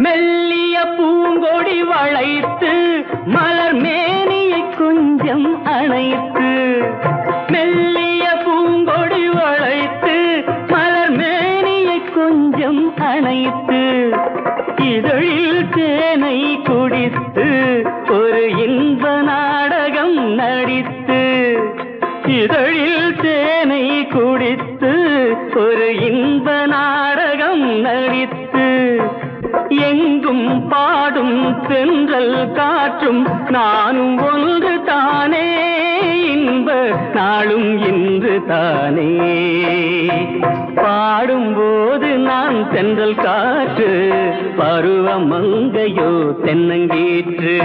மெல்லிய பூங்கொடி வளைத்து மலர் மேனியை கொஞ்சம் அணைத்து, மெல்லிய பூங்கொடி வளைத்து மலர் மேனியை கொஞ்சம் அணைத்து, இதழில் தேனை குடித்து ஒரு இன்ப நாடகம் நடித்து, இதழில் தேனை குடித்து ஒரு இன்ப நாடகம் நடித்து, எங்கும் பாடும் தென்றல் காற்றும் நானும் ஒன்று தானே, இன்ப நாளும் இன்று தானே. பாடும்போது நான் தென்றல் காற்று, பருவ மங்கையோ தென்னங்கீற்று.